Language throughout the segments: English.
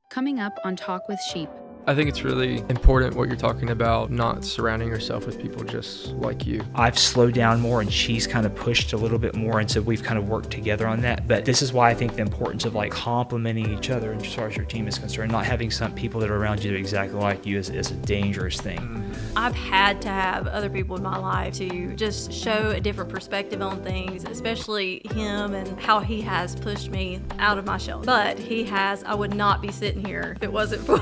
Coming up on Talk with Sheep. I think it's really important what you're talking about, not surrounding yourself with people just like you. I've slowed down more and she's kind of pushed a little bit more, and so we've kind of worked together on that. But this is why I think the importance of like complimenting each other as far as your team is concerned, not having some people that are around you that are exactly like you is a dangerous thing. I've had to have other people in my life to just show a different perspective on things, especially him and how he has pushed me out of my shell. But I would not be sitting here if it wasn't for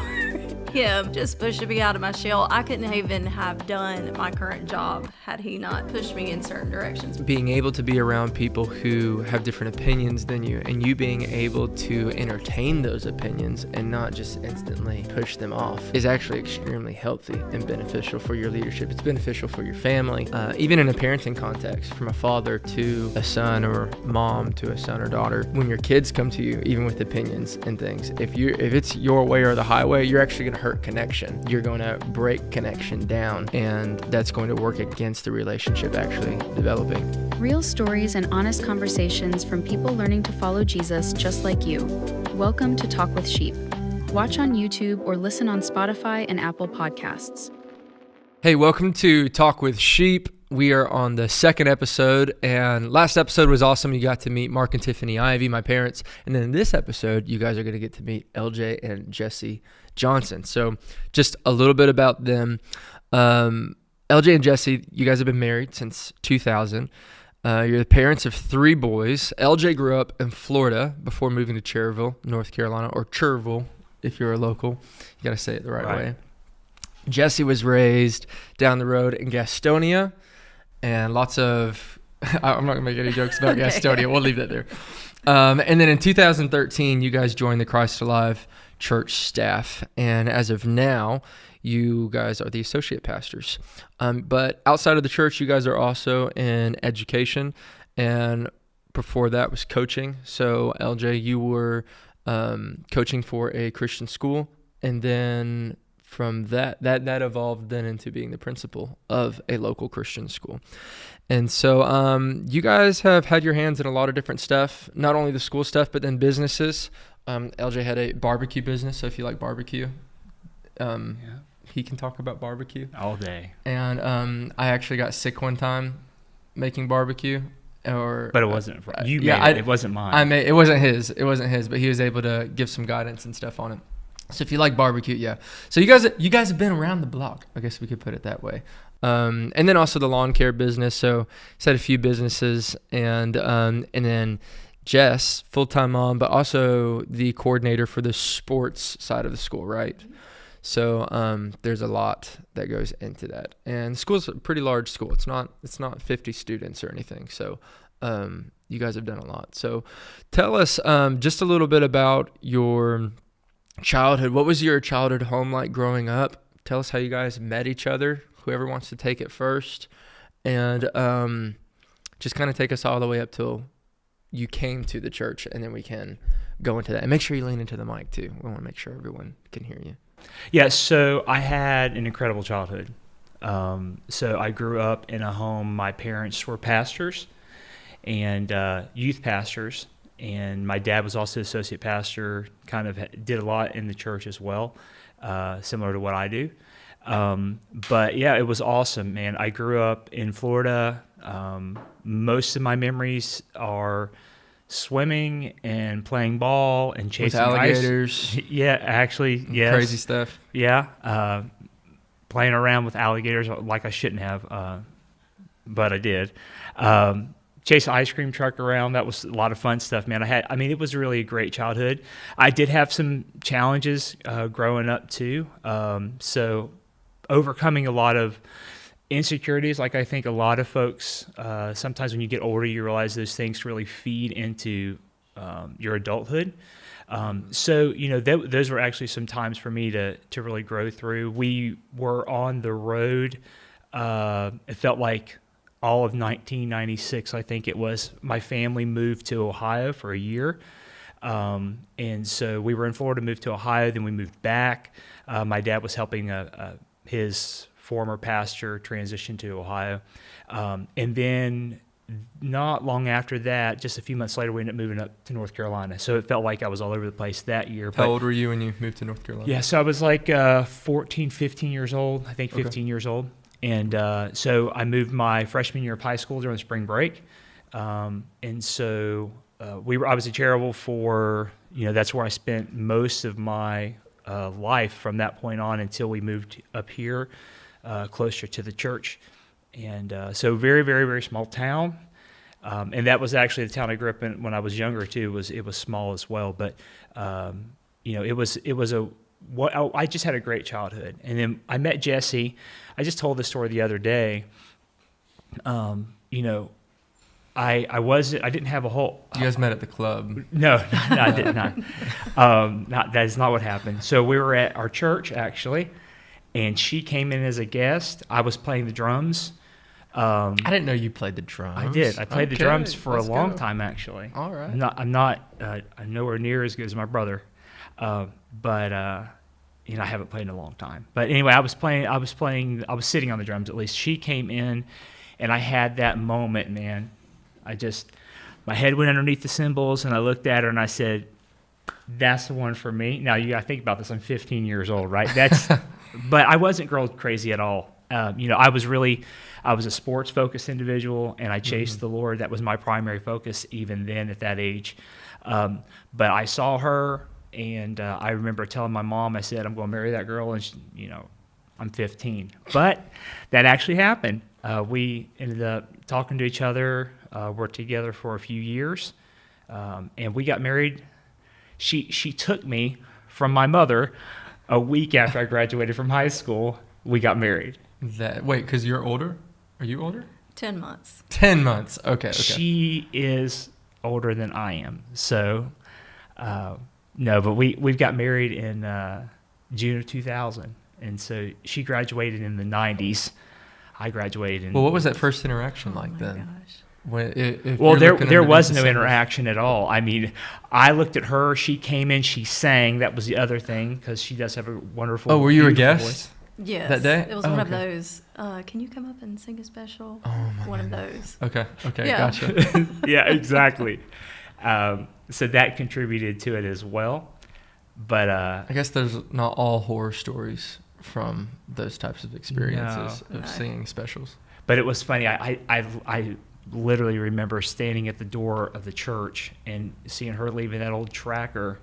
him just pushing me out of my shell. I couldn't even have done my current job had he not pushed me in certain directions. Being able to be around people who have different opinions than you, and you being able to entertain those opinions and not just instantly push them off, is actually extremely healthy and beneficial for your leadership. It's beneficial for your family, even in a parenting context, from a father to a son or mom to a son or daughter. When your kids come to you, even with opinions and things, if it's your way or the highway, you're actually going to hurt connection. You're going to break connection down, and that's going to work against the relationship actually developing. Real stories and honest conversations from people learning to follow Jesus just like you. Welcome to Talk with Sheep. Watch on YouTube or listen on Spotify and Apple Podcasts. Hey, welcome to Talk with Sheep. We are on the second episode, and last episode was awesome. You got to meet Mark and Tiffany Ivy, my parents, and then in this episode, you guys are going to get to meet LJ and Jesse Johnson. So just a little bit about them. LJ and Jesse, you guys have been married since 2000. You're the parents of 3 boys. LJ grew up in Florida before moving to Cherville, North Carolina, or Cherville if you're a local. You got to say it the right way. Jesse was raised down the road in Gastonia, and lots of, I'm not going to make any jokes about Gastonia. We'll leave that there. And then in 2013, you guys joined the Christ Alive church staff. And as of now, you guys are the associate pastors. But outside of the church, you guys are also in education. And before that was coaching. So LJ, you were coaching for a Christian school. And then from that evolved then into being the principal of a local Christian school. And so you guys have had your hands in a lot of different stuff, not only the school stuff, but then businesses. LJ had a barbecue business, so if you like barbecue, he can talk about barbecue. All day. And I actually got sick one time making barbecue. But it wasn't you made it. It wasn't mine. It wasn't his, but he was able to give some guidance and stuff on it. So if you like barbecue, yeah. So you guys have been around the block, I guess we could put it that way. And then also the lawn care business. So he's had a few businesses, and then Jess, full-time mom, but also the coordinator for the sports side of the school, right? So there's a lot that goes into that. And the school's a pretty large school. It's not 50 students or anything. So you guys have done a lot. So tell us just a little bit about your childhood. What was your childhood home like growing up? Tell us how you guys met each other. Whoever wants to take it first. And just kind of take us all the way up till you came to the church, and then we can go into that. And make sure you lean into the mic too. We want to make sure everyone can hear you. Yeah, so I had an incredible childhood. So I grew up in a home, my parents were pastors and youth pastors, and my dad was also associate pastor, kind of did a lot in the church as well, similar to what I do. But yeah, it was awesome, man. I grew up in Florida. Most of my memories are swimming and playing ball and chasing with alligators. Yeah, actually, yes. Crazy stuff. Yeah, playing around with alligators like I shouldn't have, but I did. Chase an ice cream truck around. That was a lot of fun stuff, man. It was really a great childhood. I did have some challenges growing up too. So overcoming a lot of insecurities, like I think a lot of folks, sometimes when you get older, you realize those things really feed into your adulthood. So, those were actually some times for me to really grow through. We were on the road. It felt like all of 1996, I think it was. My family moved to Ohio for a year. And so we were in Florida, moved to Ohio, then we moved back. My dad was helping his former pastor transition to Ohio. And then not long after that, just a few months later, we ended up moving up to North Carolina. So it felt like I was all over the place that year. How old were you when you moved to North Carolina? Yeah, so I was like 14, 15 years old, I think 15 years old. And so I moved my freshman year of high school during spring break. And so I was at Cherryville for, that's where I spent most of my life from that point on until we moved up here closer to the church. And so very, very, very small town. And that was actually the town I grew up in when I was younger too. It was small as well, but I just had a great childhood. And then I met Jesse. I just told this story the other day. I didn't have a whole. You guys met at the club? No, I did not. That is not what happened. So we were at our church actually, and she came in as a guest. I was playing the drums. I didn't know you played the drums. I did. I played the drums for a long time, actually. All right. I'm nowhere near as good as my brother, but I haven't played in a long time. But anyway, I was sitting on the drums at least. She came in, and I had that moment, man. My head went underneath the cymbals, and I looked at her, and I said, "That's the one for me." Now you got to think about this. I'm 15 years old, right? But I wasn't girl crazy at all. I was a sports-focused individual, and I chased the Lord. That was my primary focus even then at that age. But I saw her, and I remember telling my mom, I said, I'm going to marry that girl, and I'm 15. But that actually happened. We ended up talking to each other, worked together for a few years, and we got married. She took me from my mother a week after I graduated from high school. We got married. Wait, because you're older? Are you older? 10 months. 10 months. Okay. She is older than I am. So, no, but we've got married in June of 2000. And so she graduated in the 90s. I graduated in... Well, what was that first interaction like then? Gosh. There was no interaction at all. I mean, I looked at her. She came in. She sang. That was the other thing because she does have a wonderful... Oh, were you a guest? Yes. That day? It was one of those, can you come up and sing a special? Oh, my One goodness. of those. Okay, Yeah. gotcha. Yeah, exactly. So that contributed to it as well. But I guess there's not all horror stories from those types of experiences of singing specials. But it was funny. I literally remember standing at the door of the church and seeing her leaving that old tracker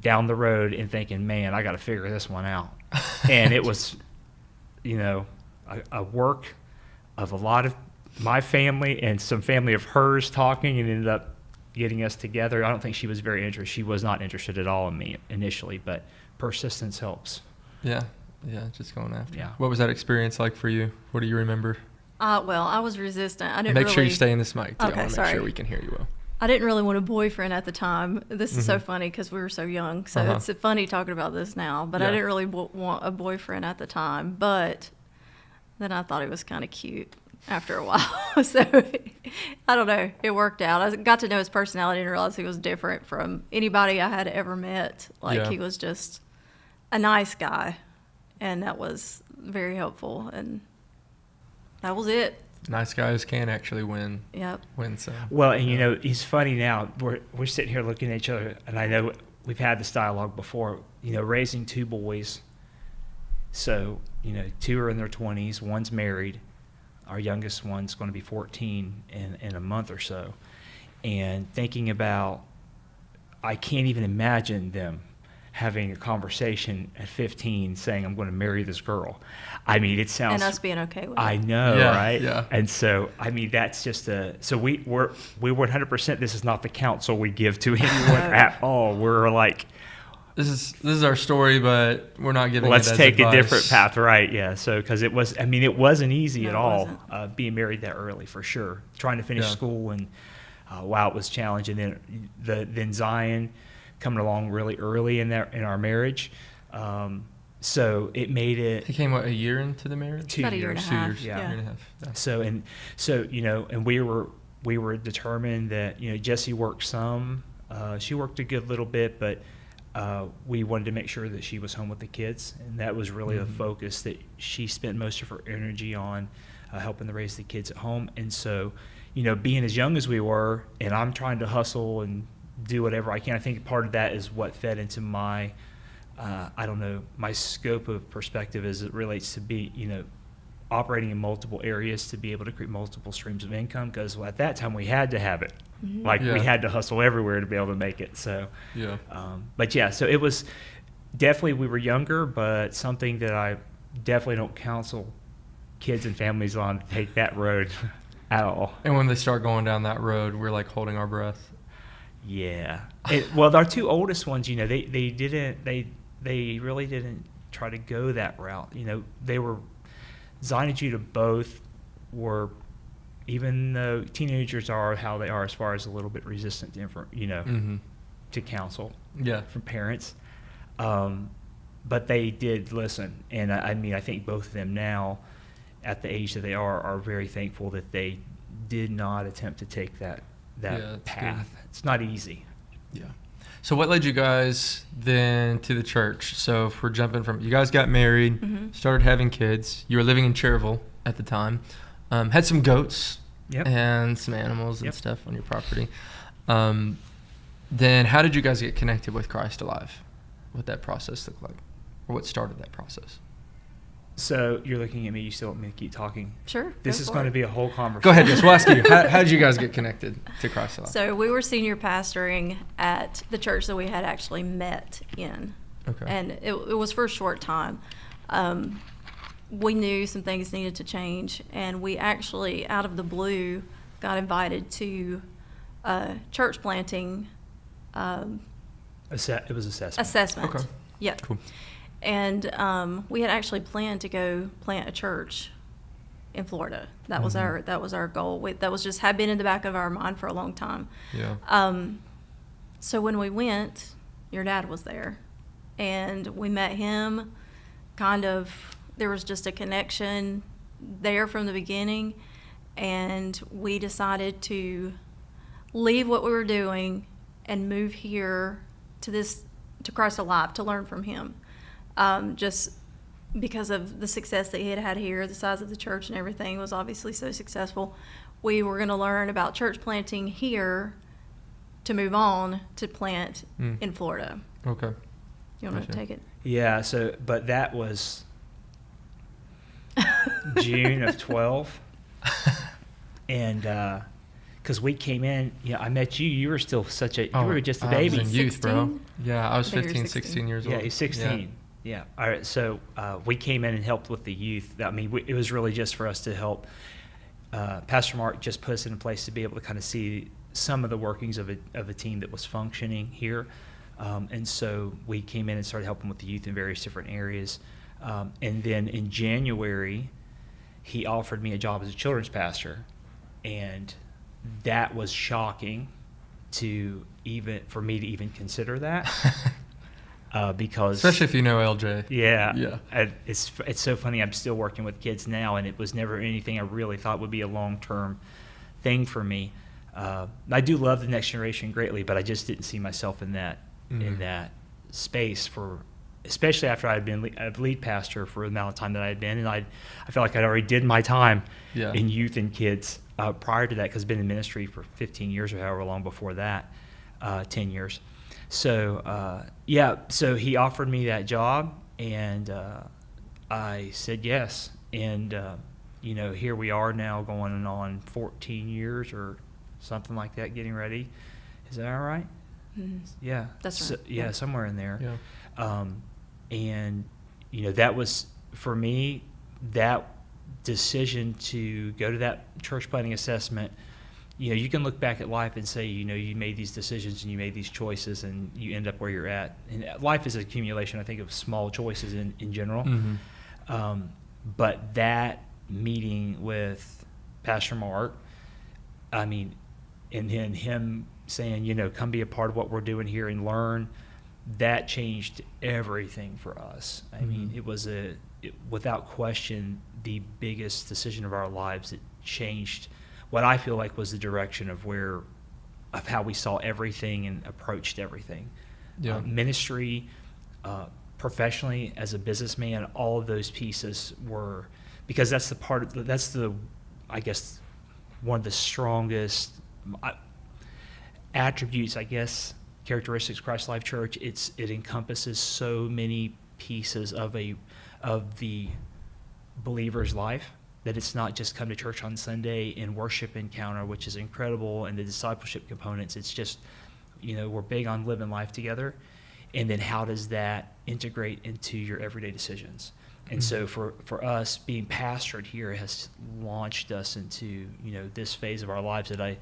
down the road and thinking, man, I got to figure this one out. And it was, a work of a lot of my family and some family of hers talking, and ended up getting us together. I don't think she was very interested. She was not interested at all in me initially, but persistence helps. Yeah, just going after. Yeah. What was that experience like for you? What do you remember? Well, I was resistant. I didn't Make sure you stay in this mic, too. Okay, I want to make sure we can hear you well. I didn't really want a boyfriend at the time. This is so funny because we were so young. So it's funny talking about this now. But I didn't really want a boyfriend at the time. But then I thought it was kind of cute after a while. So I don't know. It worked out. I got to know his personality and realized he was different from anybody I had ever met. He was just a nice guy. And that was very helpful. And that was it. Nice guys can actually win. Yep. Win some. Well, and he's funny now. We're sitting here looking at each other, and I know we've had this dialogue before. Raising two boys. So, two are in their 20s. One's married. Our youngest one's going to be 14 in a month or so. And thinking about, I can't even imagine them having a conversation at 15 saying, I'm going to marry this girl. I mean, it sounds... And us being okay with it. I know, right? Yeah. And so, I mean, that's just so we're 100%, this is not the counsel we give to anyone at all. We're like... This is our story, but we're not giving let's it as take advice. A different path, right? Yeah. So, because it wasn't easy at all being married that early, for sure. Trying to finish school, and wow, it was challenging. Then Zion coming along really early in our marriage, so it made it. He came a year into the marriage. About a year and a half. 2 years, Yeah. Year and a half. Yeah. And we were determined that Jessie worked some. She worked a good little bit, but we wanted to make sure that she was home with the kids, and that was really the focus that she spent most of her energy on. helping to raise the kids at home. And so, being as young as we were, and I'm trying to hustle and do whatever I can, I think part of that is what fed into my, my scope of perspective as it relates to operating in multiple areas to be able to create multiple streams of income, because at that time we had to have it. We had to hustle everywhere to be able to make it. So, so it was definitely, we were younger, but something that I definitely don't counsel kids and families on to take that road at all. And when they start going down that road, we're like holding our breath. Yeah. Well, our two oldest ones, they really didn't try to go that route. They were, Zion and Judah both were, even though teenagers are how they are as far as a little bit resistant to, to counsel from parents. But they did listen. And I think both of them now, at the age that they are very thankful that they did not attempt to take that path. Good. It's not easy. Yeah. So what led you guys then to the church? So if we're jumping from, you guys got married, started having kids. You were living in Cherville at the time. Had some goats and some animals and stuff on your property. Then how did you guys get connected with Christ Alive? What that process looked like? Or what started that process? So you're looking at me. You still want me to keep talking? Sure. This is going to be a whole conversation. Go ahead, Jess. We'll ask you. How did you guys get connected to Christ Alive? So we were senior pastoring at the church that we had actually met in. Okay. And it was for a short time. We knew some things needed to change, and we actually, out of the blue, got invited to church planting. It was assessment. Assessment. Okay. Yeah. Cool. And we had actually planned to go plant a church in Florida. That was our goal. That was just had been in the back of our mind for a long time. Yeah. So when we went, your dad was there, and we met him. There was just a connection there from the beginning, and we decided to leave what we were doing and move here to Christ Alive to learn from him. Just because of the success that he had had here, the size of the church and everything was obviously so successful. We were going to learn about church planting here to move on to plant in Florida. Okay. You want to take it? Yeah. So, but that was June of 12, and because we came in, I met you. You were still you were just a baby. I was in youth, 16? bro. Yeah, I was I think you were 15, 16 years old. Yeah, he's 16. Yeah. All right. So we came in and helped with the youth. I mean, it was really just for us to help. Pastor Mark just put us in a place to be able to kind of see some of the workings of a team that was functioning here. And so we came in and started helping with the youth in various different areas. And then in January, he offered me a job as a children's pastor. And that was shocking for me to even consider that. Because especially if you know LJ. Yeah. It's so funny. I'm still working with kids now, and it was never anything I really thought would be a long-term thing for me. I do love the next generation greatly, but I just didn't see myself in that space especially after I had been a lead pastor for the amount of time that I had been, and I felt like I'd already did my time in youth and kids prior to that, because I've been in ministry for 15 years or however long before that, 10 years. So, so he offered me that job, and I said yes. And, here we are now going on 14 years or something like that, getting ready. Is that all right? Mm-hmm. Yeah. That's right. Yeah, somewhere in there. Yeah. And, that was, for me, that decision to go to that church planting assessment. You can look back at life and say, you made these decisions and you made these choices and you end up where you're at. And life is an accumulation, I think, of small choices in general. Mm-hmm. But that meeting with Pastor Mark, and then him saying, come be a part of what we're doing here and learn, that changed everything for us. I mean, it was without question, the biggest decision of our lives. It changed what I feel like was the direction of how we saw everything and approached everything. Yeah. Ministry, professionally, as a businessman, all of those pieces because that's I guess, one of the strongest attributes, I guess, characteristics of Christ Life Church. It encompasses so many pieces of the believer's life, that it's not just come to church on Sunday and worship encounter, which is incredible, and the discipleship components. It's just, we're big on living life together, and then how does that integrate into your everyday decisions? And so for us, being pastored here has launched us into, this phase of our lives that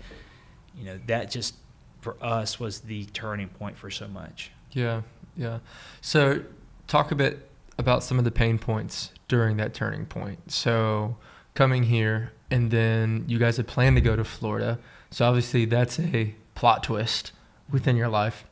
that just, for us, was the turning point for so much. Yeah. So talk a bit about some of the pain points during that turning point. So coming here, and then you guys had planned to go to Florida. So obviously that's a plot twist within your life.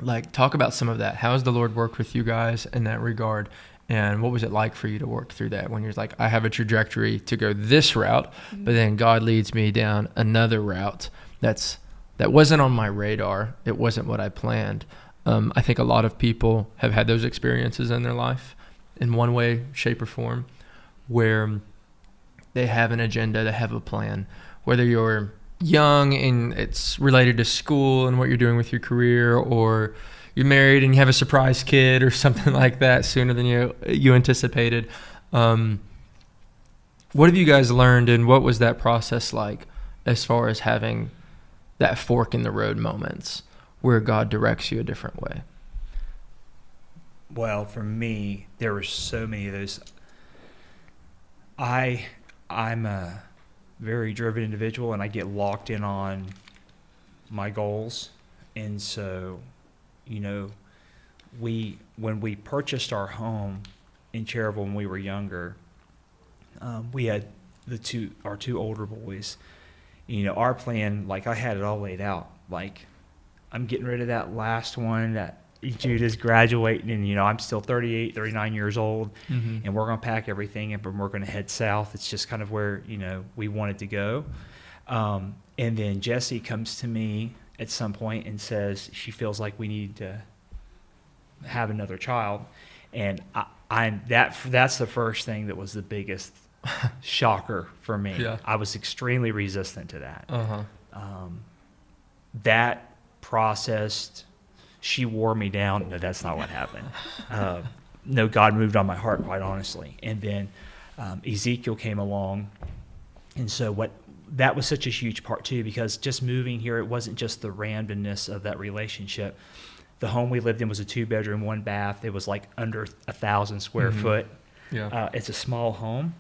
Like, talk about some of that. How has the Lord worked with you guys in that regard? And what was it like for you to work through that when you're like, I have a trajectory to go this route, but then God leads me down another route that wasn't on my radar. It wasn't what I planned. I think a lot of people have had those experiences in their life in one way, shape, or form, where they have an agenda, they have a plan, whether you're young and it's related to school and what you're doing with your career, or you're married and you have a surprise kid or something like that sooner than you anticipated. What have you guys learned, and what was that process like as far as having that fork in the road moments where God directs you a different way? Well, for me, there were so many of those. I'm a very driven individual, and I get locked in on my goals. And so, when we purchased our home in Cherville when we were younger, we had our two older boys. Our plan, like, I had it all laid out. Like, I'm getting rid of that last one, that Judah's graduating, and I'm still 38, 39 years old, and we're going to pack everything and we're going to head south. It's just kind of where we wanted to go. And then Jessie comes to me at some point and says she feels like we need to have another child, and that's the first thing that was the biggest shocker for me. Yeah. I was extremely resistant to that. That processed. She wore me down. No, that's not what happened. No, God moved on my heart, quite honestly. And then Ezekiel came along. And so that was such a huge part too, because just moving here, it wasn't just the randomness of that relationship. The home we lived in was a 2-bedroom, 1 bath. It was like under 1,000 square foot. Yeah. It's a small home.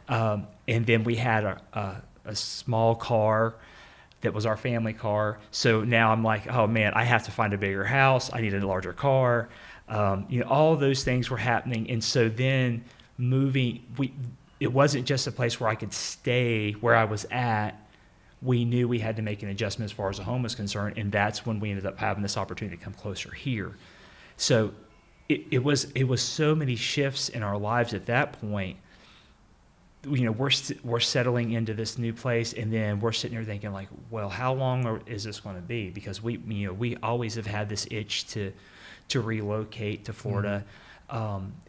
And then we had a small car that was our family car. So now I'm like, oh man, I have to find a bigger house. I need a larger car. All those things were happening. And so then moving, it wasn't just a place where I could stay where I was at. We knew we had to make an adjustment as far as the home was concerned. And that's when we ended up having this opportunity to come closer here. So it was so many shifts in our lives at that point. We're settling into this new place, and then we're sitting here thinking like, well, how long is this going to be? Because we always have had this itch to relocate to Florida.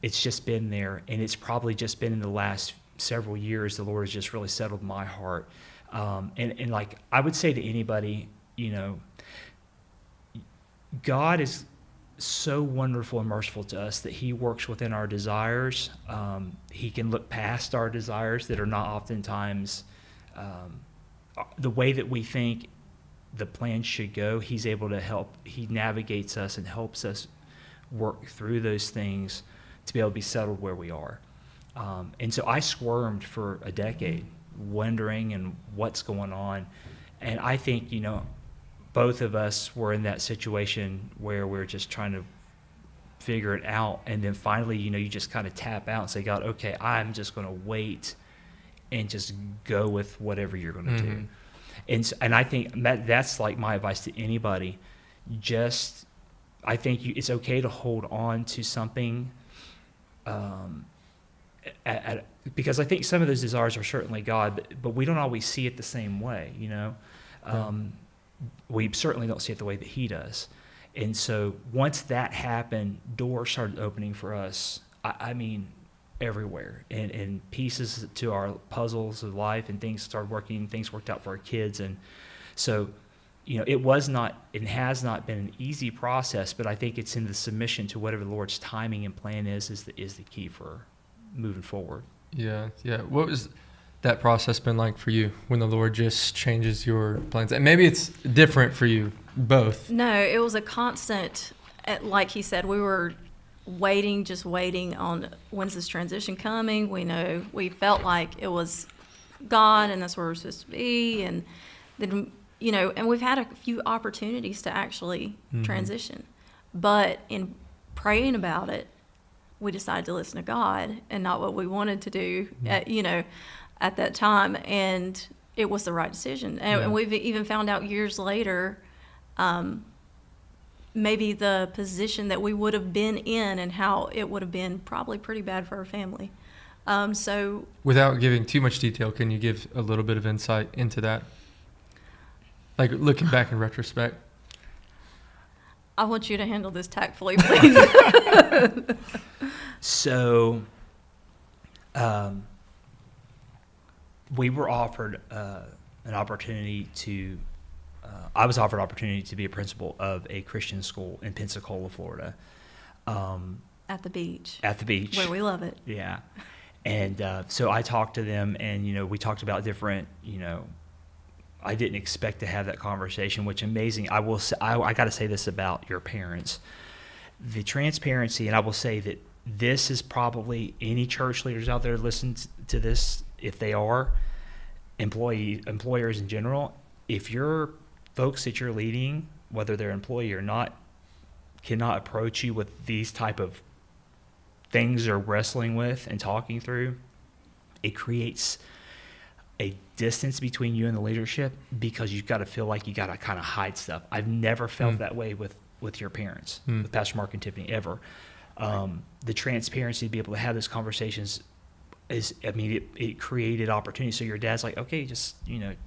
It's just been there, and it's probably just been in the last several years the Lord has just really settled my heart. And like I would say to anybody, God is so wonderful and merciful to us that he works within our desires. He can look past our desires that are not oftentimes the way that we think the plan should go. He's able to help. He navigates us and helps us work through those things to be able to be settled where we are. And so I squirmed for a decade, wondering and what's going on. And I think, both of us were in that situation where we're just trying to figure it out. And then finally, you just kind of tap out and say, God, okay, I'm just going to wait and just go with whatever you're going to do. And I think that's like my advice to anybody. I think it's okay to hold on to something because I think some of those desires are certainly God, but we don't always see it the same way, we certainly don't see it the way that he does. And so once that happened, doors started opening for us. I mean, everywhere, and pieces to our puzzles of life, and things started working. Things worked out for our kids, and so, it was not and has not been an easy process. But I think it's in the submission to whatever the Lord's timing and plan is the key for moving forward. Yeah. What was that process been like for you when the Lord just changes your plans? And maybe it's different for you both. No, it was a constant. Like he said, we were just waiting on when's this transition coming. We felt like it was God and that's where we're supposed to be. And then, and we've had a few opportunities to actually transition. But in praying about it, we decided to listen to God and not what we wanted to do, at that time. And it was the right decision. And we've even found out years later, maybe the position that we would have been in and how it would have been probably pretty bad for our family. So, without giving too much detail, can you give a little bit of insight into that? Like looking back in retrospect. I want you to handle this tactfully, please. So, we were offered an opportunity to. I was offered an opportunity to be a principal of a Christian school in Pensacola, Florida. At the beach. At the beach. Where we love it. Yeah. And so I talked to them, and, we talked about different, I didn't expect to have that conversation, which amazing. I will say, I got to say this about your parents. The transparency, and I will say that this is probably any church leaders out there listen to this, if they are, employers in general, if your folks that you're leading, whether they're employee or not, cannot approach you with these type of things they're wrestling with and talking through, it creates a distance between you and the leadership, because you've got to feel like you got to kind of hide stuff. I've never felt that way with your parents, with Pastor Mark and Tiffany, ever. The transparency to be able to have those conversations it created opportunity. So your dad's like, okay, just,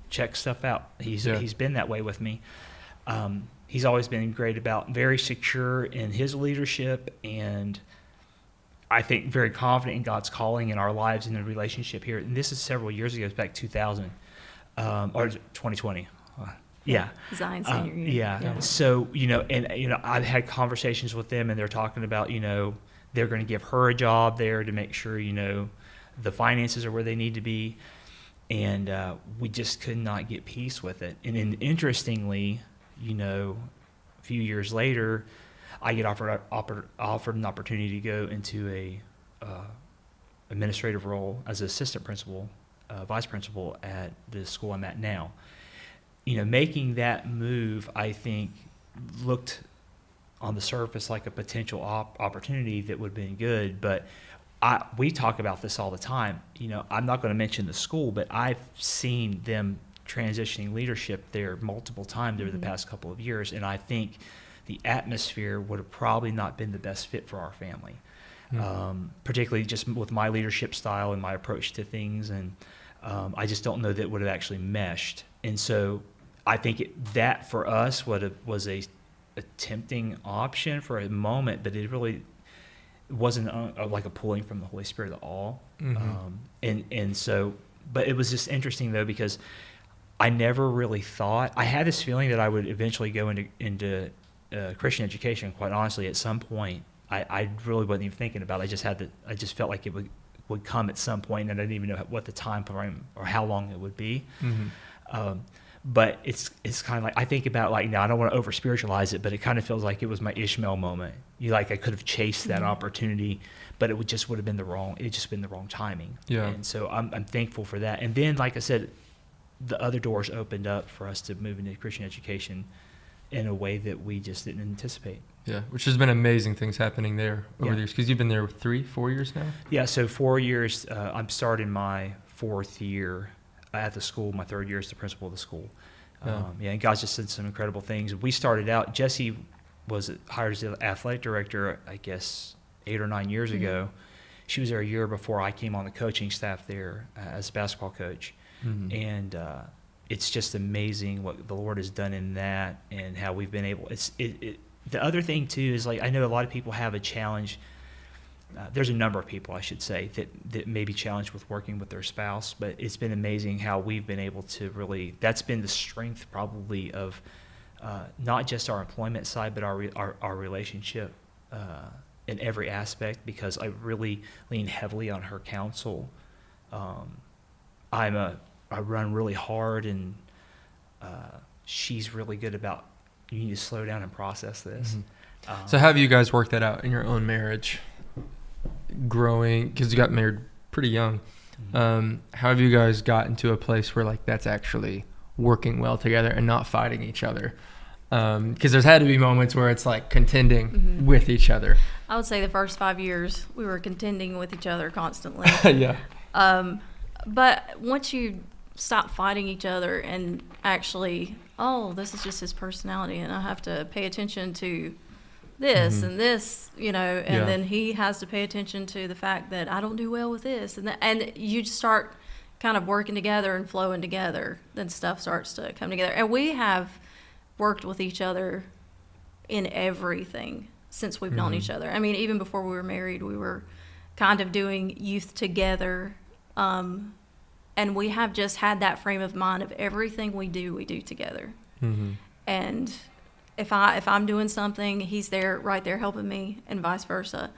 check stuff out. He's been that way with me. He's always been great about, very secure in his leadership, and I think very confident in God's calling in our lives and the relationship here. And this is several years ago, it's back 2000, or 2020. Yeah. Zion senior year. Yeah. So, I've had conversations with them, and they're talking about, they're going to give her a job there to make sure, the finances are where they need to be. And we just could not get peace with it. And then interestingly, a few years later, I get offered an opportunity to go into a administrative role as an assistant principal, vice principal at the school I'm at now. Making that move, I think, looked on the surface like a potential opportunity that would have been good, but we talk about this all the time. I'm not going to mention the school, but I've seen them transitioning leadership there multiple times over the past couple of years, and I think the atmosphere would have probably not been the best fit for our family, particularly just with my leadership style and my approach to things, and I just don't know that it would have actually meshed. And so I think that for us was a tempting option for a moment, but it really wasn't like a pulling from the Holy Spirit at all. And so, but it was just interesting though, because I never really thought, I had this feeling that I would eventually go into Christian education. Quite honestly, at some point, I really wasn't even thinking about it. I just felt like it would come at some point, and I didn't even know what the time frame or how long it would be. But it's kind of like, I think about, like, now I don't want to over spiritualize it, but it kind of feels like it was my Ishmael moment. I could have chased that opportunity, but it would have been the wrong timing. Yeah. And so I'm thankful for that. And then, like I said, the other doors opened up for us to move into Christian education in a way that we just didn't anticipate. Yeah, which has been amazing things happening there over the years, because you've been there 3-4 years now? Yeah, so 4 years. I'm starting my 4th year at the school. My 3rd year as the principal of the school. And God's just did some incredible things. We started out, Jessie was hired as the athletic director, I guess, 8 or 9 years ago. She was there a year before I came on the coaching staff there as a basketball coach. And it's just amazing what the Lord has done in that, and how we've been able. The other thing too is, like, I know a lot of people have a challenge there's a number of people, I should say, that may be challenged with working with their spouse, but it's been amazing how we've been able to really, that's been the strength probably of not just our employment side, but our relationship in every aspect, because I really lean heavily on her counsel. I run really hard, and she's really good about, you need to slow down and process this. Mm-hmm. So how have you guys worked that out in your own marriage? Growing, because you got married pretty young. How have you guys gotten to a place where like that's actually working well together and not fighting each other? Because there's had to be moments where it's like contending with each other. I would say the first 5 years we were contending with each other constantly. Yeah. But once you stop fighting each other and actually, oh, this is just his personality, and I have to pay attention to this and this, and then he has to pay attention to the fact that I don't do well with this, and you just start kind of working together and flowing together, then stuff starts to come together. And we have worked with each other in everything since we've known each other. I mean, even before we were married, we were kind of doing youth together, and we have just had that frame of mind of everything we do together. And if I'm doing something, he's right there helping me, and vice versa.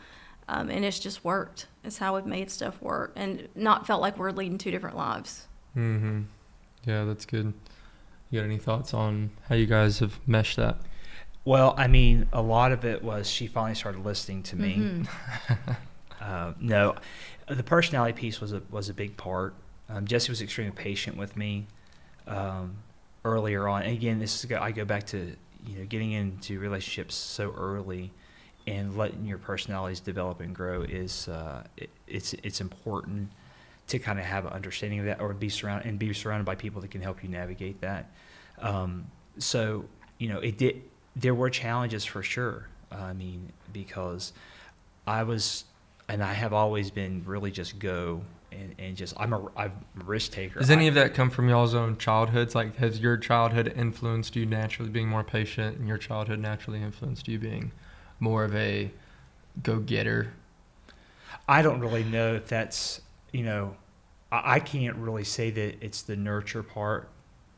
And it's just worked. It's how we've made stuff work, and not felt like we're leading two different lives. Yeah, that's good. You got any thoughts on how you guys have meshed that? Well, I mean, a lot of it was she finally started listening to me. No, the personality piece was a big part. Jesse was extremely patient with me earlier on. And again, I go back to getting into relationships so early and letting your personalities develop and grow is it's important to kind of have an understanding of that, or be surrounded by people that can help you navigate that. So there were challenges for sure. I mean, because I have always been really just go and just I'm a risk taker. Does any of that come from y'all's own childhoods? Like, has your childhood influenced you naturally being more patient, and your childhood naturally influenced you being more of a go-getter? I don't really know if that's, I can't really say that it's the nurture part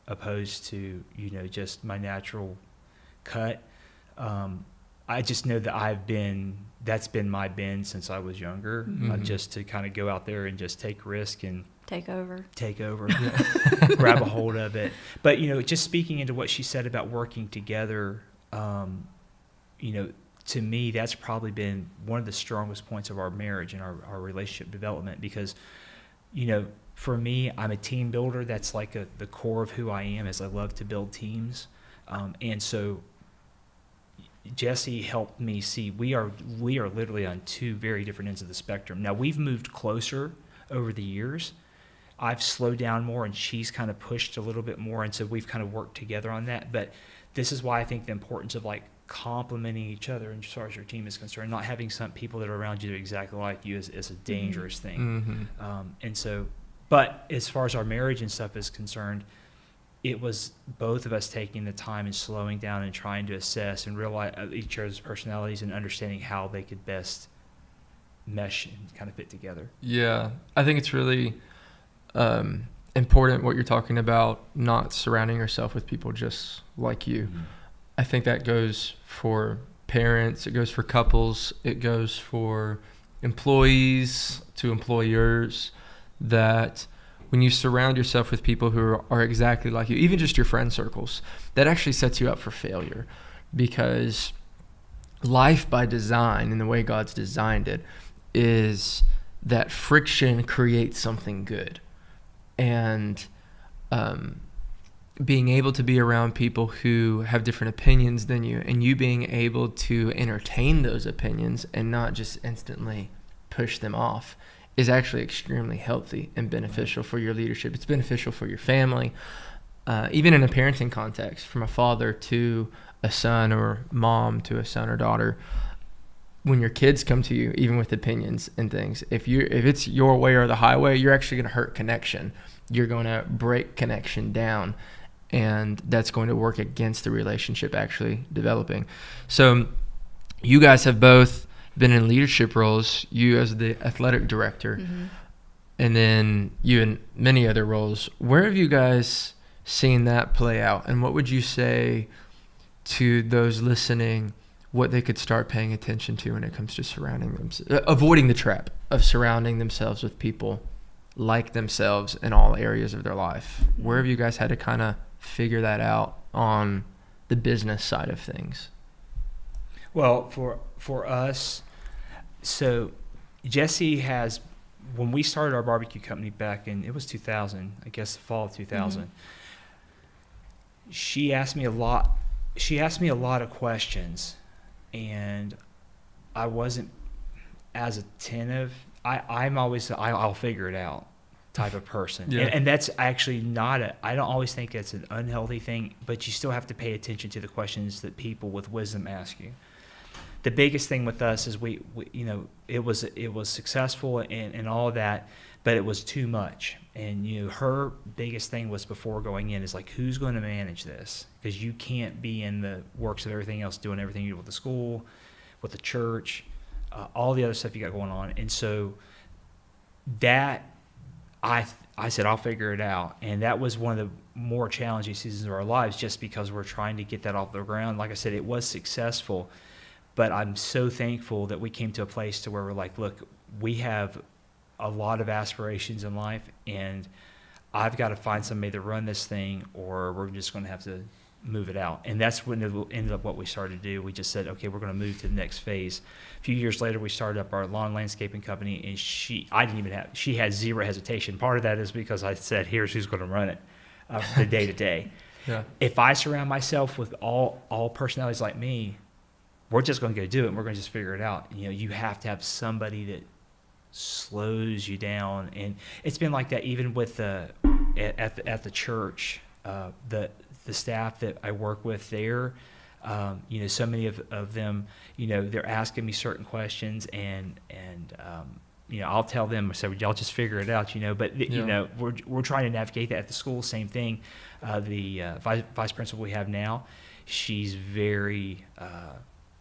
opposed to, just my natural cut. I just know that that's been my bend since I was younger, just to kind of go out there and just take risk and take over, grab a hold of it. But, just speaking into what she said about working together, to me, that's probably been one of the strongest points of our marriage and our relationship development, because, for me, I'm a team builder. That's like the core of who I am, is I love to build teams. And so Jesse helped me see we are literally on two very different ends of the spectrum. Now, we've moved closer over the years. I've slowed down more, and she's kind of pushed a little bit more, and so we've kind of worked together on that. But this is why I think the importance of complementing each other as far as your team is concerned, not having some people that are around you that are exactly like you is a dangerous thing. And so, but as far as our marriage and stuff is concerned, it was both of us taking the time and slowing down and trying to assess and realize each other's personalities and understanding how they could best mesh and kind of fit together. Yeah, I think it's really important what you're talking about, not surrounding yourself with people just like you. I think that goes for parents, it goes for couples, it goes for employees to employers, that when you surround yourself with people who are exactly like you, even just your friend circles, that actually sets you up for failure, because life by design, and the way God's designed it, is that friction creates something good. And being able to be around people who have different opinions than you, and you being able to entertain those opinions and not just instantly push them off, is actually extremely healthy and beneficial for your leadership. It's beneficial for your family, even in a parenting context, from a father to a son, or mom to a son or daughter. When your kids come to you, even with opinions and things, if it's your way or the highway, you're actually going to hurt connection. You're going to break connection down, and that's going to work against the relationship actually developing. So you guys have both been in leadership roles, you as the athletic director, and then you in many other roles. Where have you guys seen that play out? And what would you say to those listening, what they could start paying attention to when it comes to avoiding the trap of surrounding themselves with people like themselves in all areas of their life? Where have you guys had to kind of figure that out on the business side of things? Well, for us, so Jesse has, when we started our barbecue company back in, it was 2000, I guess the fall of 2000, she asked me a lot of questions, and I wasn't as attentive. I'm always I'll figure it out type of person. Yeah. And that's actually I don't always think it's an unhealthy thing, but you still have to pay attention to the questions that people with wisdom ask you. The biggest thing with us is we it was successful and all of that, but it was too much. And her biggest thing was before going in is like, who's going to manage this? Because you can't be in the works of everything else, doing everything you do with the school, with the church, all the other stuff you got going on. And so that I said, I'll figure it out. And that was one of the more challenging seasons of our lives, just because we're trying to get that off the ground. Like I said, it was successful, but I'm so thankful that we came to a place to where we're like, look, we have a lot of aspirations in life, and I've got to find somebody to run this thing, or we're just going to have to move it out. And that's when it ended up what we started to do. We just said, okay, we're going to move to the next phase. A few years later, we started up our lawn landscaping company, and she had zero hesitation. Part of that is because I said, here's who's going to run it the day to day. If I surround myself with all personalities like me, we're just going to go do it, and we're going to just figure it out. You have to have somebody that slows you down, and it's been like that even with at the church. The staff that I work with there, so many of them, they're asking me certain questions, and I'll tell them, I said, y'all just figure it out, but we're trying to navigate that at the school. Same thing. The vice principal we have now, she's very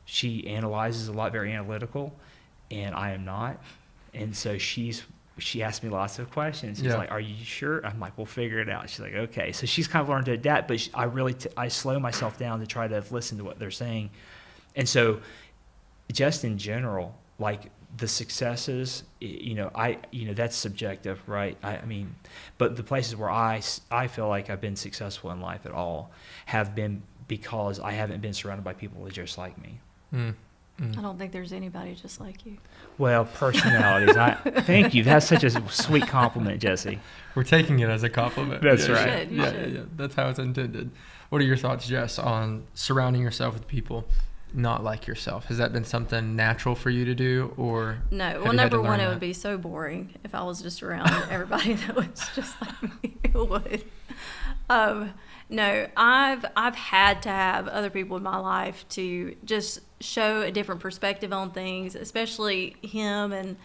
she analyzes a lot, very analytical, and I am not. And so she asked me lots of questions. She's like, are you sure? I'm like, we'll figure it out. She's like, okay. So she's kind of learned to adapt, but I slow myself down to try to listen to what they're saying. And so just in general, like the successes, that's subjective, right? I mean, but the places where I feel like I've been successful in life at all have been because I haven't been surrounded by people that are just like me. I don't think there's anybody just like you. Well, personalities. Thank you. That's such a sweet compliment, Jesse. We're taking it as a compliment. That's right. You should. Yeah. That's how it's intended. What are your thoughts, Jess, on surrounding yourself with people not like yourself? Has that been something natural for you to do, or no? Well, number one, it would be so boring if I was just around everybody that was just like me. It would. No, I've had to have other people in my life to just show a different perspective on things, especially him and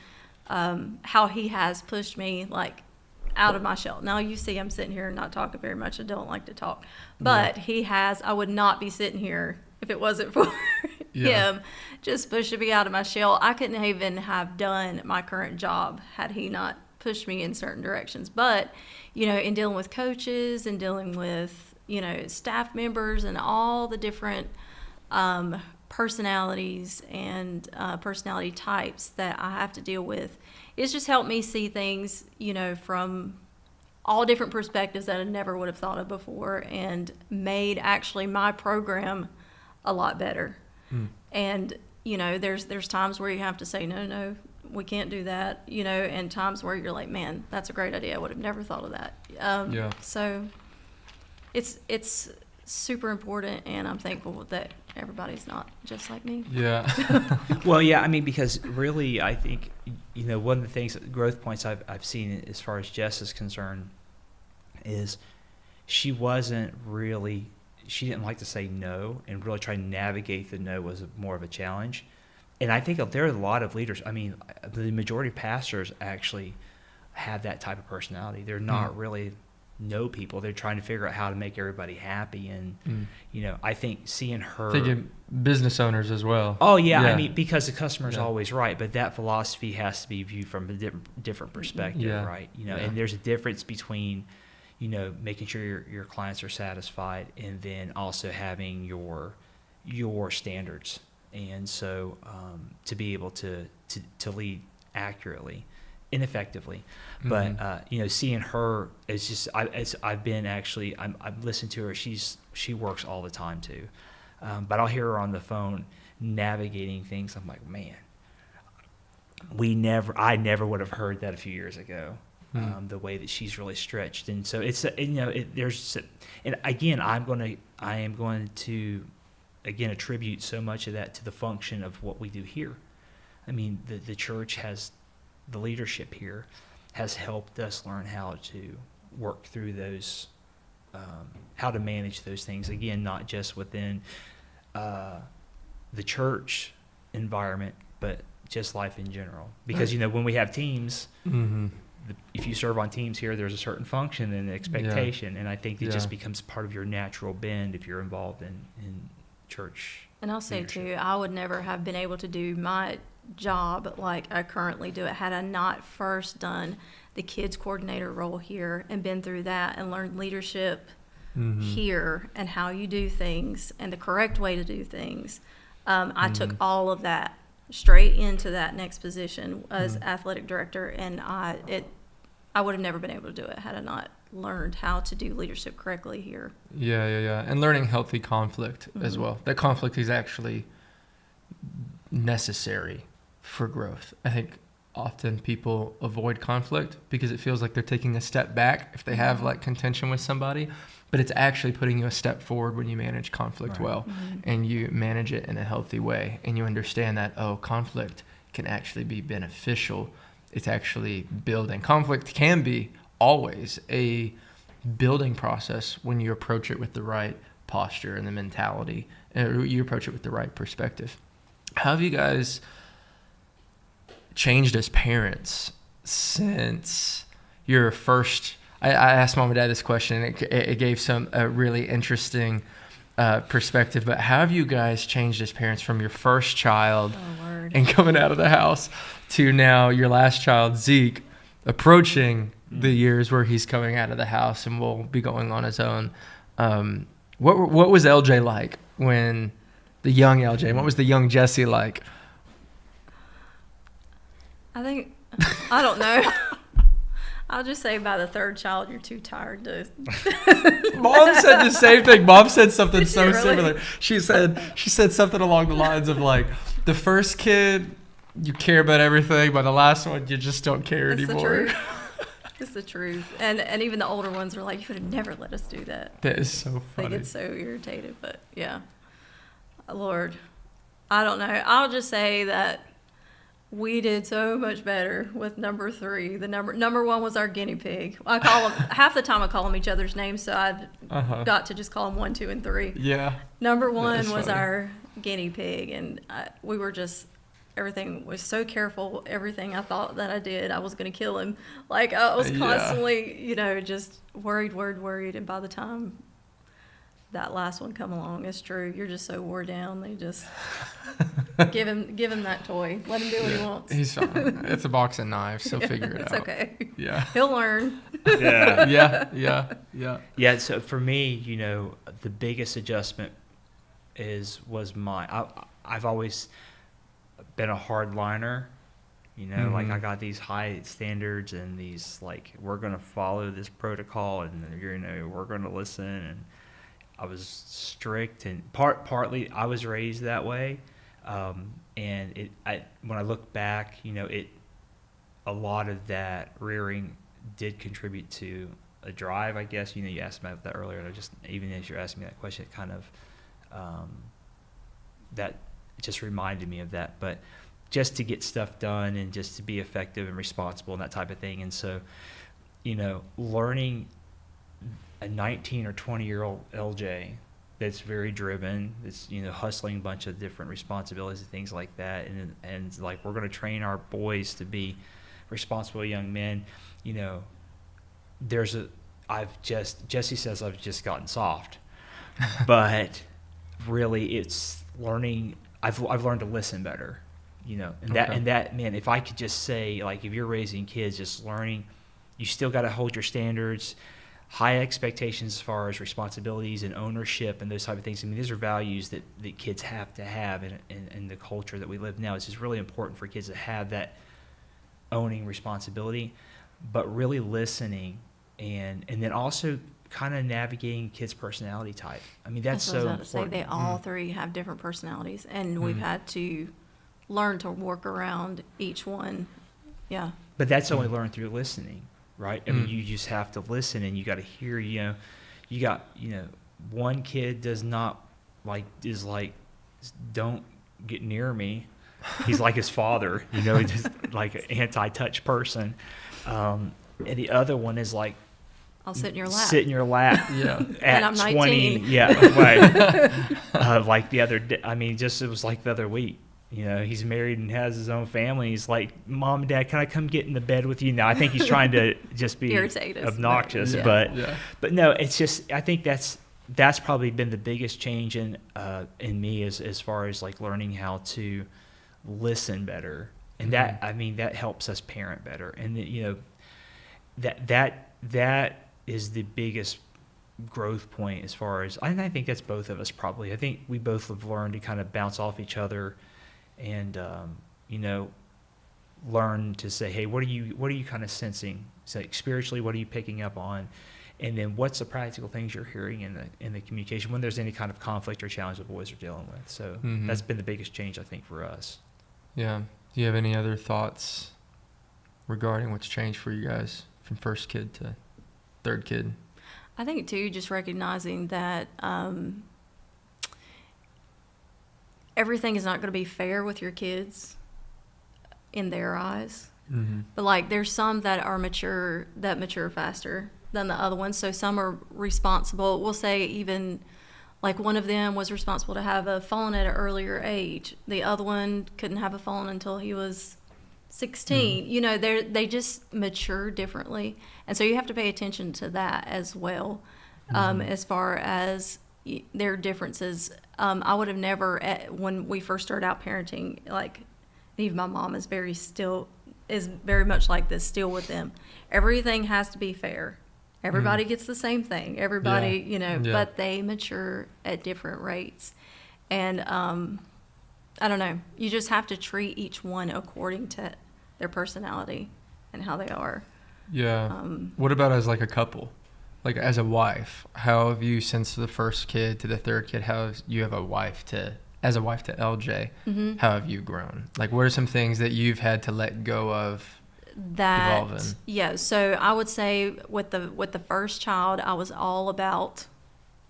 how he has pushed me like out of my shell. Now you see I'm sitting here and not talking very much. I don't like to talk, but he has. I would not be sitting here if it wasn't for him just pushing me out of my shell. I couldn't even have done my current job had he not pushed me in certain directions. But in dealing with coaches and dealing with staff members and all the different personalities and personality types that I have to deal with, it's just helped me see things, from all different perspectives that I never would have thought of before, and made actually my program a lot better. And there's times where you have to say no, we can't do that, and times where you're like, man, that's a great idea, I would have never thought of that. So it's super important, and I'm thankful that everybody's not just like me. Well, yeah, I mean, because really I think one of the things, growth points I've seen as far as Jess is concerned is she didn't like to say no, and really try to navigate the no was more of a challenge. And I think there are a lot of leaders, I mean, the majority of pastors actually have that type of personality. They're not really know people. They're trying to figure out how to make everybody happy. And, I think seeing her. Thinking business owners as well. Oh, yeah. I mean, because the customer's always right. But that philosophy has to be viewed from a different perspective, right? And there's a difference between, making sure your clients are satisfied and then also having your standards. And so to be able to lead accurately and effectively. But, seeing her is just, I've listened to her. She works all the time too. But I'll hear her on the phone navigating things. I'm like, man, I never would have heard that a few years ago. The way that she's really stretched. And so it's, and again, I am going to attribute so much of that to the function of what we do here. I mean, the church has, the leadership here has helped us learn how to work through those, how to manage those things. Again, not just within the church environment, but just life in general. Because, when we have teams, if you serve on teams here, there's a certain function and expectation. And I think it just becomes part of your natural bend if you're involved in church. And I'll say, leadership. too, I would never have been able to do my job like I currently do it had I not first done the kids coordinator role here and been through that and learned leadership here and how you do things and the correct way to do things. I took all of that straight into that next position as athletic director, and I would have never been able to do it had I not learned how to do leadership correctly here. Yeah. And learning healthy conflict as well. That conflict is actually necessary for growth. I think often people avoid conflict because it feels like they're taking a step back if they have like contention with somebody, but it's actually putting you a step forward when you manage conflict well and you manage it in a healthy way and you understand that, conflict can actually be beneficial. It's actually building. Conflict can be always a building process when you approach it with the right posture and the mentality, and you approach it with the right perspective. How have you guys changed as parents since your first? I asked Mom and Dad this question, and it gave some really interesting perspective. But how have you guys changed as parents from your first child and coming out of the house to now your last child, Zeke, approaching the years where he's coming out of the house and will be going on his own? What was LJ like when the young LJ? What was the young Jesse like? I don't know. I'll just say by the third child, you're too tired to. Mom said the same thing. Mom said something Did so she really? similar. She said something along the lines of like, the first kid, you care about everything. By the last one, you just don't care anymore. It's the truth. And even the older ones are like, you would have never let us do that. That is so funny. They get so irritated. But yeah, Lord, I don't know. I'll just say that we did so much better with number 3. The number 1 was our guinea pig. I call them half the time. I call them each other's names, so I've got to just call them 1, 2, and 3. Yeah. Number 1 was funny. our guinea pig, and we were just. Everything was so careful. Everything I thought that I did, I was going to kill him. Like I was constantly, just worried. And by the time that last one come along, it's true. You're just so wore down. They just give him that toy. Let him do what he wants. He's fine. It's a box of knives. He'll figure it It's out. okay. Yeah. He'll learn. Yeah. Yeah. So for me, the biggest adjustment was I've always been a hardliner, like I got these high standards and these like, we're going to follow this protocol and we're going to listen. And I was strict, and partly I was raised that way. And when I look back, a lot of that rearing did contribute to a drive, I guess. You asked me about that earlier, and even as you're asking me that question, it kind of, that just reminded me of that. But just to get stuff done and just to be effective and responsible and that type of thing. And so, learning a 19 or 20-year-old LJ that's very driven, that's, hustling a bunch of different responsibilities and things like that. And like, we're going to train our boys to be responsible young men. Jesse says I've just gotten soft, but really it's learning. I've learned to listen better, and that man, if I could just say, like, if you're raising kids, just learning, you still got to hold your standards, high expectations as far as responsibilities and ownership and those type of things. I mean, these are values that kids have to have in the culture that we live now. It's just really important for kids to have that owning responsibility, but really listening and then also kind of navigating kids' personality type. I mean, that's so important. Say they all three have different personalities, and we've had to learn to work around each one. Yeah. But that's only learned through listening, right? I mean, you just have to listen, and you got to hear. You got one kid is like, don't get near me. He's like his father, just like an anti-touch person. And the other one is like, I'll sit in your lap. Sit in your lap. Yeah. At and I'm 20. 19. Yeah. Right. Like the other day, I mean, it was like the other week. He's married and has his own family. He's like, Mom and Dad, can I come get in the bed with you? Now, I think he's trying to just be irritated, obnoxious, but no, it's just, I think that's probably been the biggest change in me as far as like learning how to listen better. And that, I mean, that helps us parent better. And that is the biggest growth point as far as, and I think that's both of us probably. I think we both have learned to kind of bounce off each other and learn to say, hey, what are you kind of sensing? So spiritually, what are you picking up on? And then what's the practical things you're hearing in the communication when there's any kind of conflict or challenge the boys are dealing with. So that's been the biggest change, I think, for us. Yeah. Do you have any other thoughts regarding what's changed for you guys from first kid to third kid? I think, too, just recognizing that everything is not going to be fair with your kids in their eyes. But, like, there's some that mature faster than the other ones. So some are responsible. We'll say even, like, one of them was responsible to have a phone at an earlier age. The other one couldn't have a phone until he was 16. They just mature differently, and so you have to pay attention to that as well. As far as their differences, I would have never, when we first started out parenting, like, even my mom is very much like this still with them. Everything has to be fair. Everybody gets the same thing. Everybody, but they mature at different rates, and I don't know. You just have to treat each one according to their personality and how they are. Yeah. What about as like a couple? Like as a wife, how have you, since the first kid to the third kid, as a wife to LJ, how have you grown? Like, what are some things that you've had to let go of evolving? Yeah, so I would say with the first child, I was all about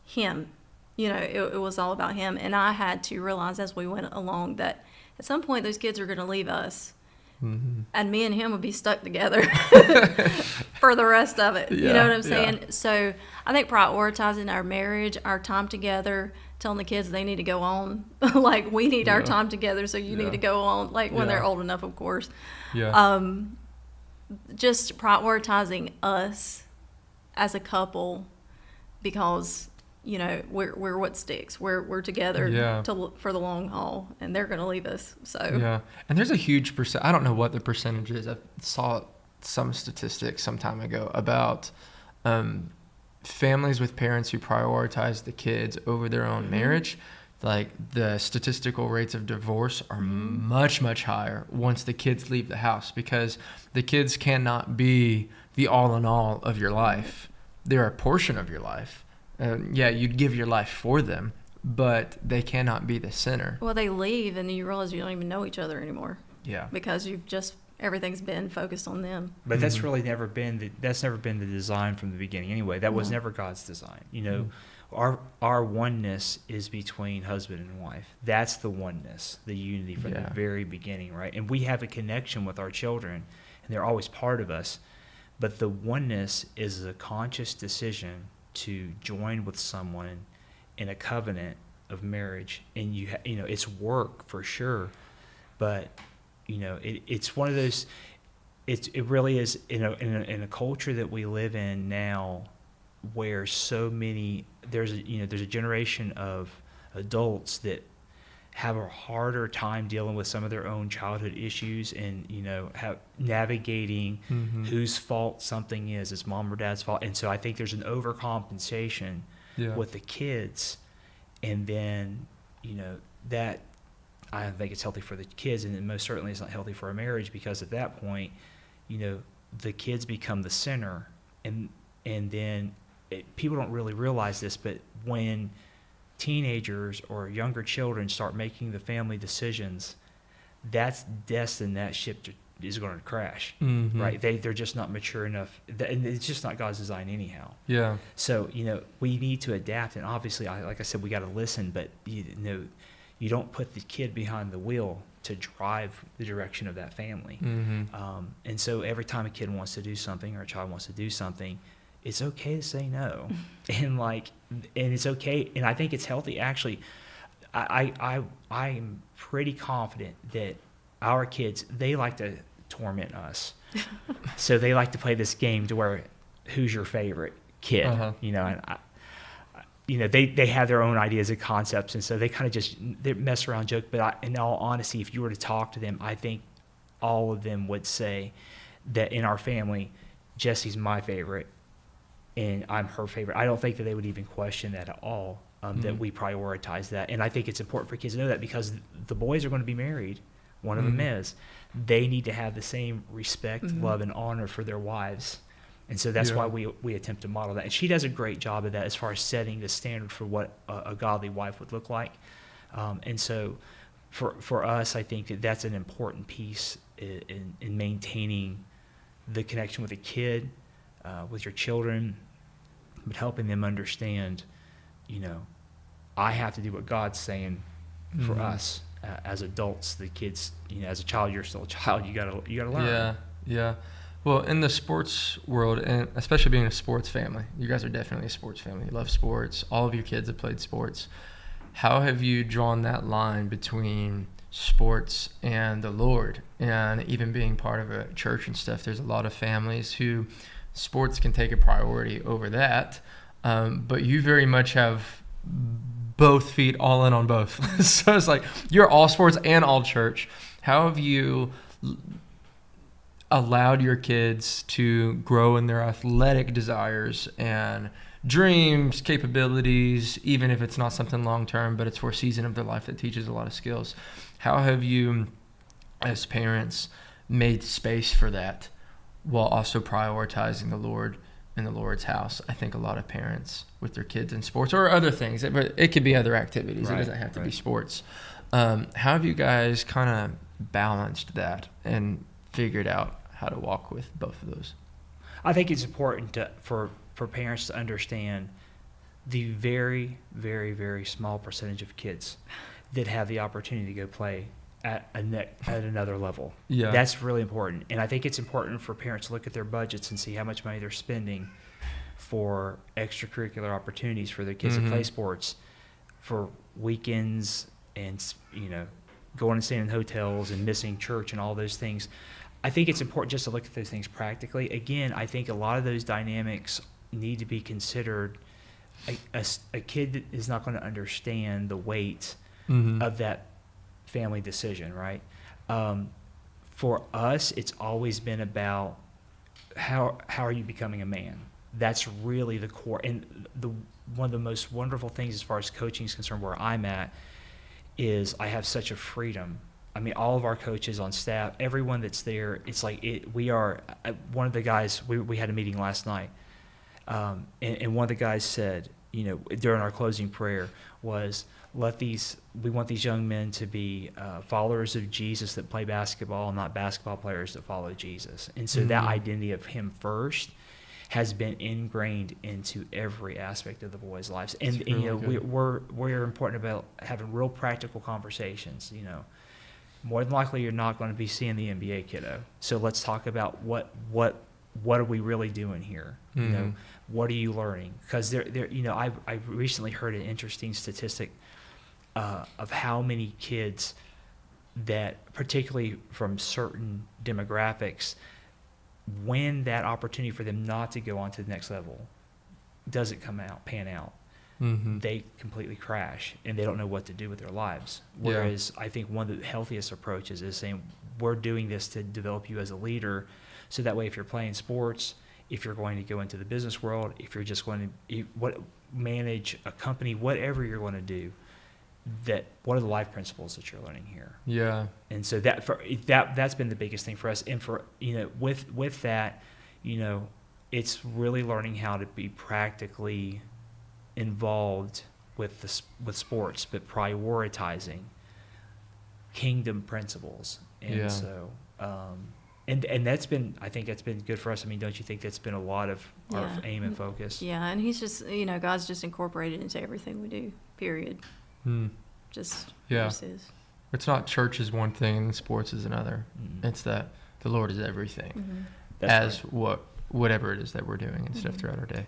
him. It was all about him. And I had to realize as we went along that at some point those kids are going to leave us. And me and him would be stuck together for the rest of it. You know what I'm saying? Yeah. So I think prioritizing our marriage, our time together, telling the kids they need to go on. Like, we need our time together, so you need to go on. Like, when they're old enough, of course. Yeah. Just prioritizing us as a couple, because we're what sticks. We're together for the long haul, and they're going to leave us. So and there's a huge percent. I don't know what the percentage is. I saw some statistics some time ago about families with parents who prioritize the kids over their own marriage. Like, the statistical rates of divorce are much, much higher once the kids leave the house, because the kids cannot be the all in all of your life. They're a portion of your life. You'd give your life for them, but they cannot be the center. Well, they leave and you realize you don't even know each other anymore. Yeah. Because everything's been focused on them. But that's really never been the design from the beginning anyway. That was never God's design. Our oneness is between husband and wife. That's the oneness, the unity from the very beginning, right? And we have a connection with our children, and they're always part of us. But the oneness is a conscious decision to join with someone in a covenant of marriage, and it's work for sure, but it's one of those. It really is in a culture that we live in now. where there's a generation of adults that have a harder time dealing with some of their own childhood issues and, have navigating whose fault something is. It's mom or dad's fault. And so I think there's an overcompensation with the kids. And then, that I don't think it's healthy for the kids, and most certainly it's not healthy for a marriage, because at that point, the kids become the center. And then people don't really realize this, but when teenagers or younger children start making the family decisions, that's destined, that ship is going to crash, right? They're just not mature enough, and it's just not God's design anyhow. Yeah. So, we need to adapt, and obviously, like I said, we got to listen, but, you don't put the kid behind the wheel to drive the direction of that family. And so every time a kid wants to do something or a child wants to do something, it's okay to say no. And it's okay. And I think it's healthy. Actually, I'm pretty confident that our kids, they like to torment us. So they like to play this game to where, who's your favorite kid? And they have their own ideas and concepts, and so they kind of they mess around, joke. But in all honesty, if you were to talk to them, I think all of them would say that in our family, Jesse's my favorite, and I'm her favorite. I don't think that they would even question that at all, that we prioritize that. And I think it's important for kids to know that, because the boys are going to be married. One of them is. They need to have the same respect, love, and honor for their wives. And so that's why we attempt to model that. And she does a great job of that as far as setting the standard for what a godly wife would look like. And so for us, I think that that's an important piece in maintaining the connection with a kid, with your children, but helping them understand, I have to do what God's saying for us as adults. The kids, as a child, you're still a child. You gotta learn. Yeah. Well, in the sports world, and especially being a sports family, you guys are definitely a sports family. You love sports. All of your kids have played sports. How have you drawn that line between sports and the Lord? And even being part of a church and stuff, there's a lot of families who sports can take a priority over that. But you very much have both feet all in on both. So it's like you're all sports and all church. How have you allowed your kids to grow in their athletic desires and dreams, capabilities, even if it's not something long-term, but it's for a season of their life that teaches a lot of skills? How have you, as parents, made space for that while also prioritizing the Lord in the Lord's house? I think a lot of parents with their kids in sports or other things, but it could be other activities. Right, it doesn't have to be sports. How have you guys kind of balanced that and figured out how to walk with both of those? I think it's important for parents to understand the very, very, very small percentage of kids that have the opportunity to go play at another level. Yeah. That's really important. And I think it's important for parents to look at their budgets and see how much money they're spending for extracurricular opportunities for their kids to play sports, for weekends, and going and staying in hotels and missing church and all those things. I think it's important just to look at those things practically. Again, I think a lot of those dynamics need to be considered. A kid is not going to understand the weight of that family decision, right? For us, it's always been about how are you becoming a man? That's really the core. And one of the most wonderful things as far as coaching is concerned, where I'm at, is I have such a freedom. I mean, all of our coaches on staff, everyone that's there, it's like we are. One of the guys, we had a meeting last night, and one of the guys said, during our closing prayer was, we want these young men to be followers of Jesus that play basketball, not basketball players that follow Jesus. And so that identity of him first has been ingrained into every aspect of the boys' lives. And really we're important about having real practical conversations. More than likely you're not going to be seeing the NBA kiddo. So let's talk about what are we really doing here? What are you learning? Because I recently heard an interesting statistic of how many kids that, particularly from certain demographics, when that opportunity for them not to go on to the next level, doesn't pan out, they completely crash and they don't know what to do with their lives. Whereas I think one of the healthiest approaches is saying, we're doing this to develop you as a leader, so that way if you're playing sports, if you're going to go into the business world, if you're just going to manage a company, whatever you're going to do, that what are the life principles that you're learning here? Yeah. And so that's been the biggest thing for us. And for, with that, it's really learning how to be practically involved with sports, but prioritizing kingdom principles. And so, and that's been, I think that's been good for us. I mean, don't you think that's been a lot of our aim and focus? Yeah, and he's just, God's just incorporated into everything we do, period. Just is. It's not church is one thing and sports is another. It's that the Lord is everything, as right. Whatever it is that we're doing and stuff throughout our day.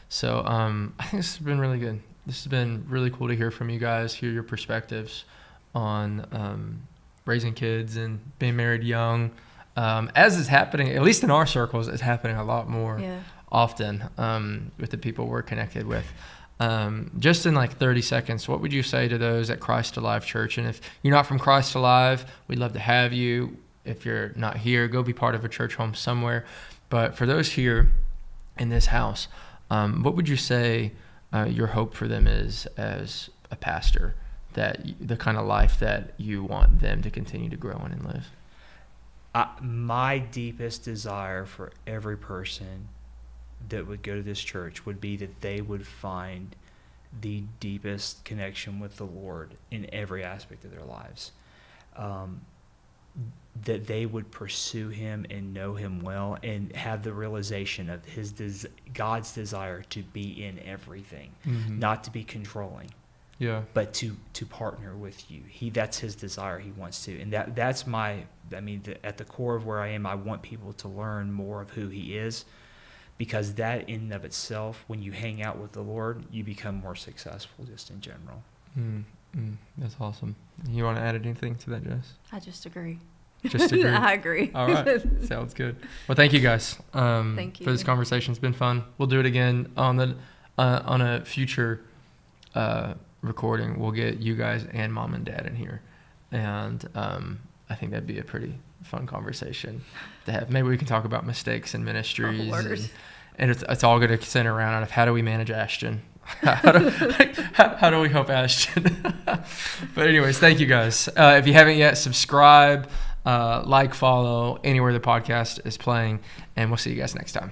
So I think this has been really good. This has been really cool to hear from you guys, hear your perspectives on raising kids and being married young. As is happening, at least in our circles, it's happening a lot more often with the people we're connected with. Just in like 30 seconds, what would you say to those at Christ Alive Church? And if you're not from Christ Alive, we'd love to have you. If you're not here, go be part of a church home somewhere. But for those here in this house, what would you say your hope for them is as a pastor, that the kind of life that you want them to continue to grow in and live? My deepest desire for every person that would go to this church would be that they would find the deepest connection with the Lord in every aspect of their lives. That they would pursue him and know him well and have the realization of God's desire to be in everything, not to be controlling, but to partner with you. That's his desire. He wants to, and that's at the core of where I am, I want people to learn more of who he is. Because that in and of itself, when you hang out with the Lord, you become more successful just in general. That's awesome. You want to add anything to that, Jess? I just agree. Just agree? I agree. All right. Sounds good. Well, thank you guys thank you. for this conversation. It's been fun. We'll do it again on a future recording. We'll get you guys and mom and dad in here. And I think that'd be a pretty fun conversation to have. Maybe we can talk about mistakes in ministries, and it's all going to center around how do we manage Ashton. How do we help Ashton? But anyways, thank you guys. If you haven't yet, subscribe, follow anywhere the podcast is playing, and we'll see you guys next time.